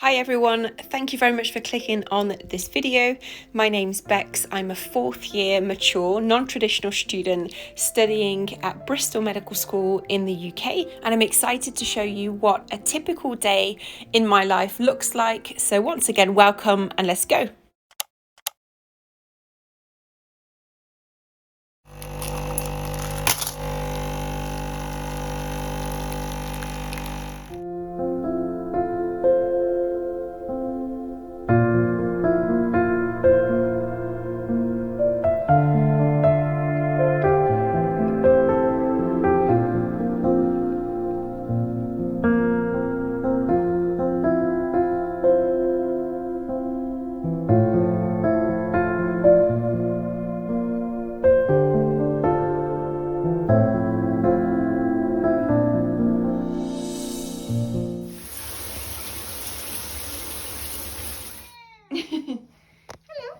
Hi everyone, thank you very much for clicking on this video. My name's Becs. I'm a fourth year mature non-traditional student studying at Bristol Medical School in the UK, and I'm excited to show you what a typical day in my life looks like. So once again, welcome and let's go. Hello.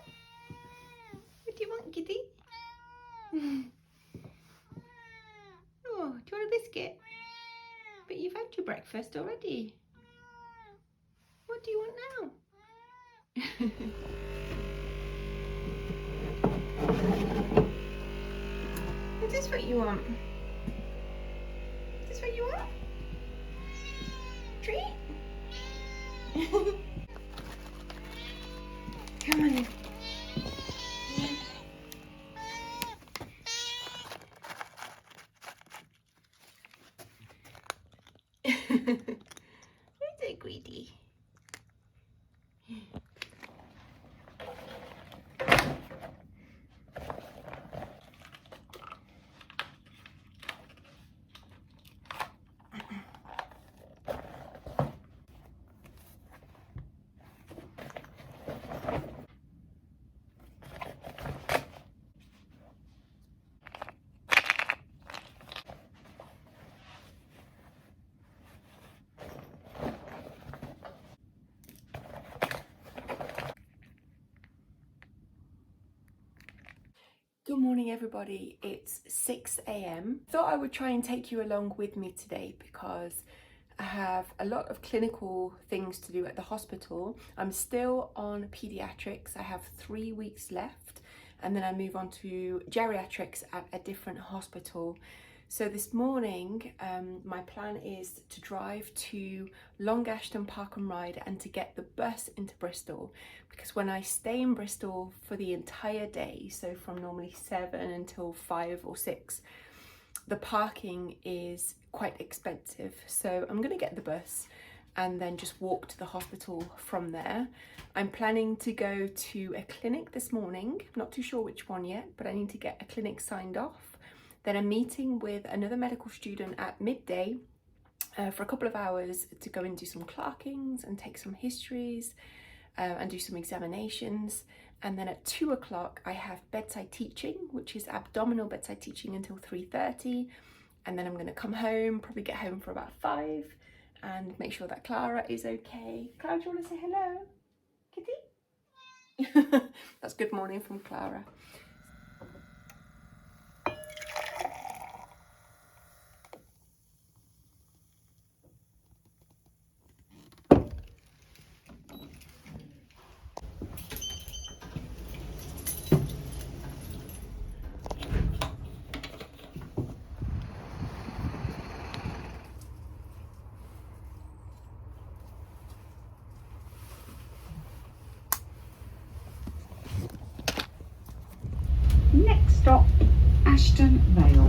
What do you want, kitty? Oh, do you want a biscuit? But you've had your breakfast already. What do you want now? Is this what you want? Is this what you want? Treat? Come on then. Where's it, greedy? Good morning everybody, it's 6 a.m. Thought I would try and take you along with me today because I have a lot of clinical things to do at the hospital. I'm still on paediatrics, I have 3 weeks left, and then I move on to geriatrics at a different hospital. So this morning, my plan is to drive to Long Ashton Park and Ride and to get the bus into Bristol, because when I stay in Bristol for the entire day, so from normally 7 until 5 or 6, the parking is quite expensive. So I'm going to get the bus and then just walk to the hospital from there. I'm planning to go to a clinic this morning, not too sure which one yet, but I need to get a clinic signed off. Then I'm meeting with another medical student at midday for a couple of hours to go and do some clerkings and take some histories and do some examinations. And then at 2 o'clock I have bedside teaching, which is abdominal bedside teaching until 3:30. And then I'm going to come home, probably get home for about 5 and make sure that Clara is okay. Clara, do you want to say hello? Kitty? That's good morning from Clara. Next stop, Ashton Vale.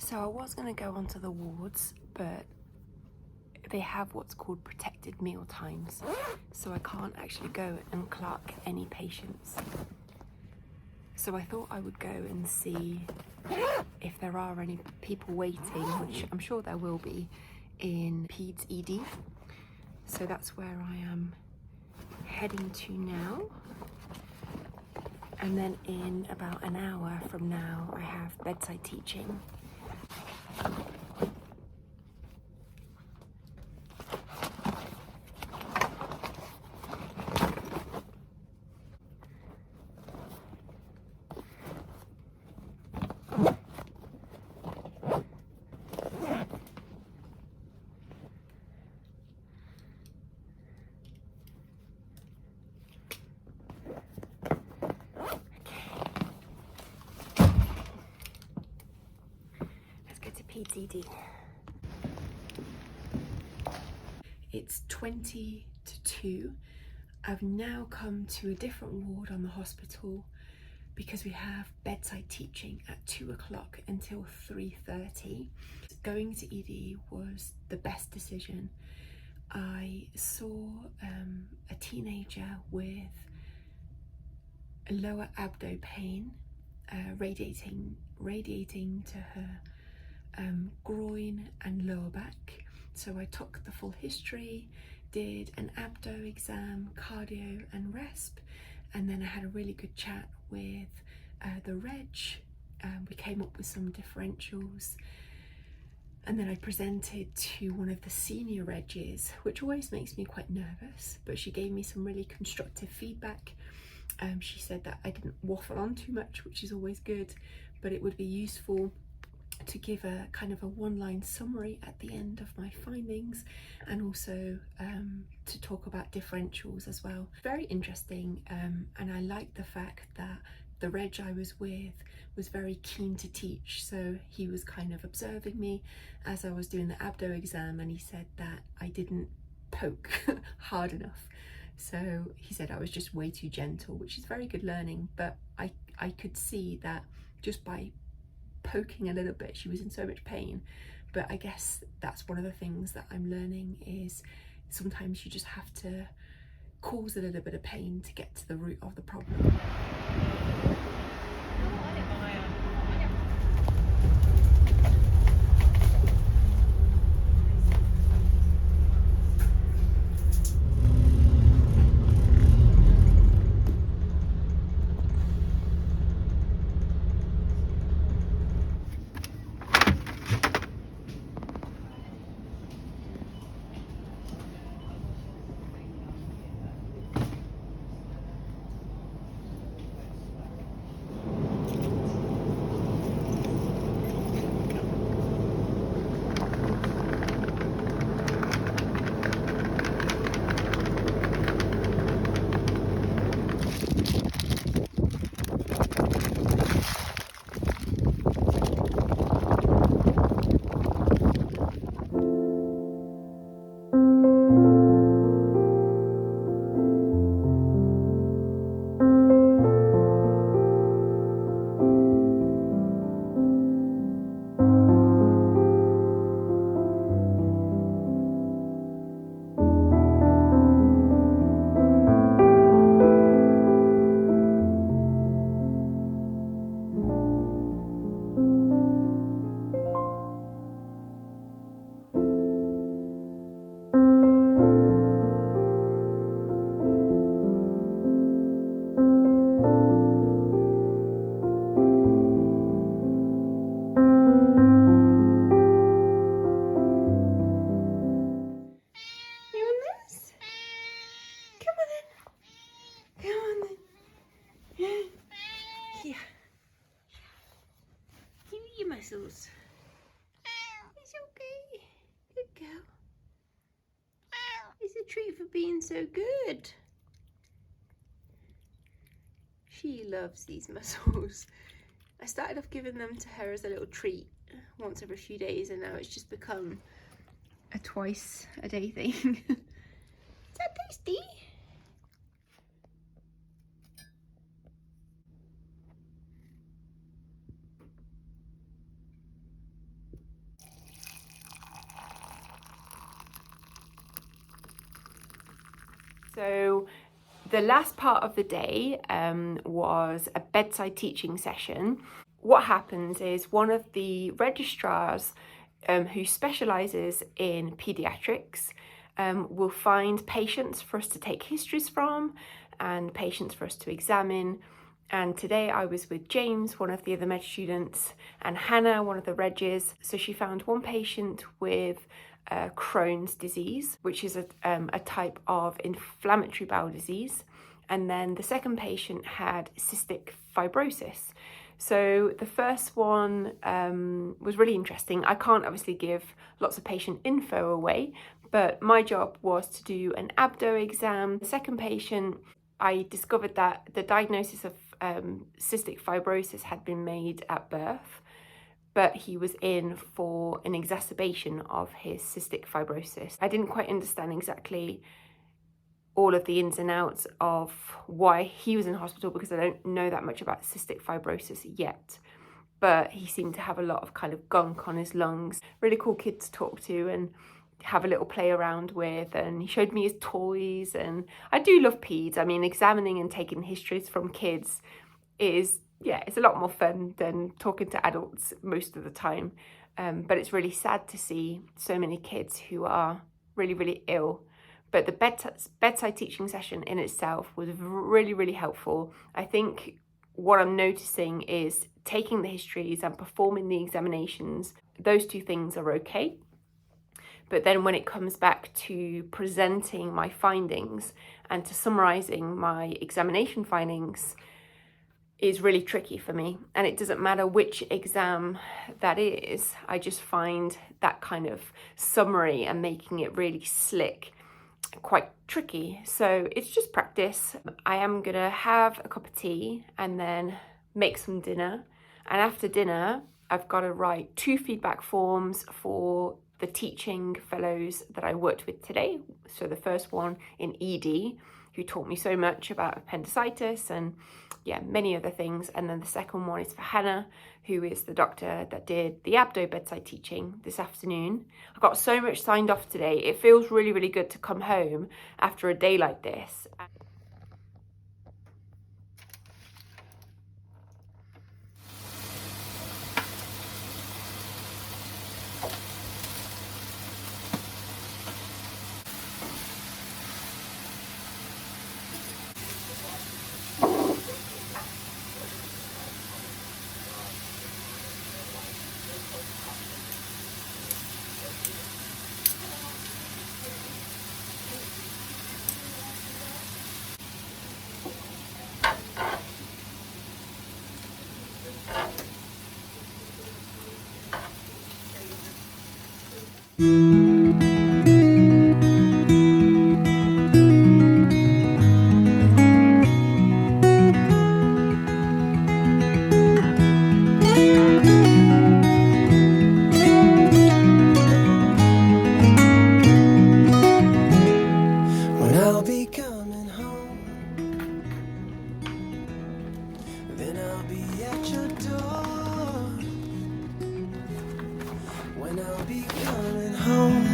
So I was going to go onto the wards, but they have what's called protected meal times, so I can't actually go and clock any patients. So I thought I would go and see if there are any people waiting, which I'm sure there will be, in Peds ED. So that's where I am heading to now. And then in about an hour from now, I have bedside teaching. PTD. It's 20 to 2. I've now come to a different ward on the hospital because we have bedside teaching at 2 o'clock until 3:30. Going to ED was the best decision. I saw a teenager with a lower abdo pain radiating to her groin and lower back. So I took the full history, did an abdo exam, cardio and resp, and then I had a really good chat with the reg. We came up with some differentials, and then I presented to one of the senior regs, which always makes me quite nervous, but she gave me some really constructive feedback. She said that I didn't waffle on too much, which is always good, but it would be useful to give a kind of a one-line summary at the end of my findings, and also to talk about differentials as well. Very interesting, and I like the fact that the reg I was with was very keen to teach, so he was kind of observing me as I was doing the abdo exam, and he said that I didn't poke hard enough. So he said I was just way too gentle, which is very good learning, but I could see that just by poking a little bit she was in so much pain. But I guess that's one of the things that I'm learning, is sometimes you just have to cause a little bit of pain to get to the root of the problem. Muscles. It's okay. Good girl. It's a treat for being so good. She loves these mussels. I started off giving them to her as a little treat once every few days, and now it's just become a twice a day thing. Is that tasty? So the last part of the day was a bedside teaching session. What happens is one of the registrars who specialises in paediatrics will find patients for us to take histories from and patients for us to examine. And today I was with James, one of the other med students, and Hannah, one of the regs. So she found one patient with Crohn's disease, which is a type of inflammatory bowel disease. And then the second patient had cystic fibrosis. So the first one was really interesting. I can't obviously give lots of patient info away, but my job was to do an abdo exam. The second patient, I discovered that the diagnosis of cystic fibrosis had been made at birth, but he was in for an exacerbation of his cystic fibrosis. I didn't quite understand exactly all of the ins and outs of why he was in hospital, because I don't know that much about cystic fibrosis yet. But he seemed to have a lot of kind of gunk on his lungs. Really cool kid to talk to and have a little play around with, and he showed me his toys. And I do love peds. I mean, examining and taking histories from kids is, yeah, it's a lot more fun than talking to adults most of the time. But it's really sad to see so many kids who are really, really ill. But the bedside teaching session in itself was really, really helpful. I think what I'm noticing is taking the histories and performing the examinations, those two things are okay. But then when it comes back to presenting my findings and to summarizing my examination findings, is really tricky for me. And it doesn't matter which exam that is, I just find that kind of summary and making it really slick quite tricky. So it's just practice. I am gonna have a cup of tea and then make some dinner. And after dinner, I've got to write 2 feedback forms for the teaching fellows that I worked with today. So the first one in ED, who taught me so much about appendicitis and yeah, many other things. And then the second one is for Hannah, who is the doctor that did the abdo bedside teaching this afternoon. I got so much signed off today. It feels really, really good to come home after a day like this. When I'll be coming home, then I'll be at your door. When I'll be coming home,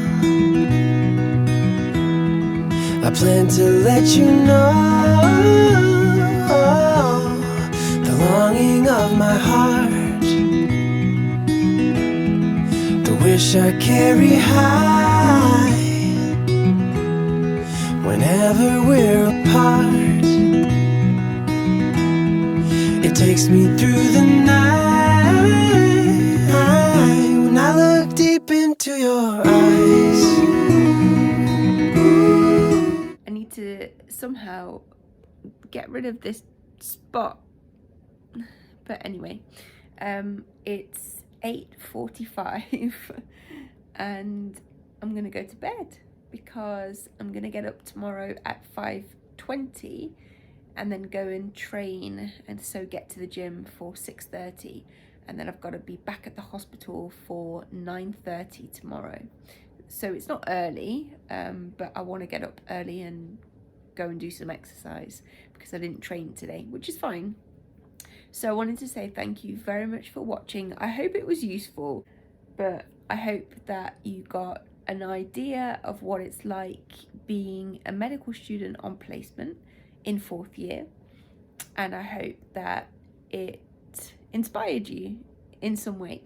I plan to let you know the longing of my heart, the wish I carry high. Whenever we're apart, it takes me through the night. When I look deep into your eyes, I need to somehow get rid of this spot. But anyway, it's 8:45 and I'm gonna go to bed because I'm gonna get up tomorrow at 5:20 and then go and train, and so get to the gym for 6:30, and then I've got to be back at the hospital for 9:30 tomorrow. So it's not early, but I want to get up early and go and do some exercise because I didn't train today, which is fine. So I wanted to say thank you very much for watching. I hope it was useful, but I hope that you got an idea of what it's like being a medical student on placement in 4th year, and I hope that it inspired you in some way.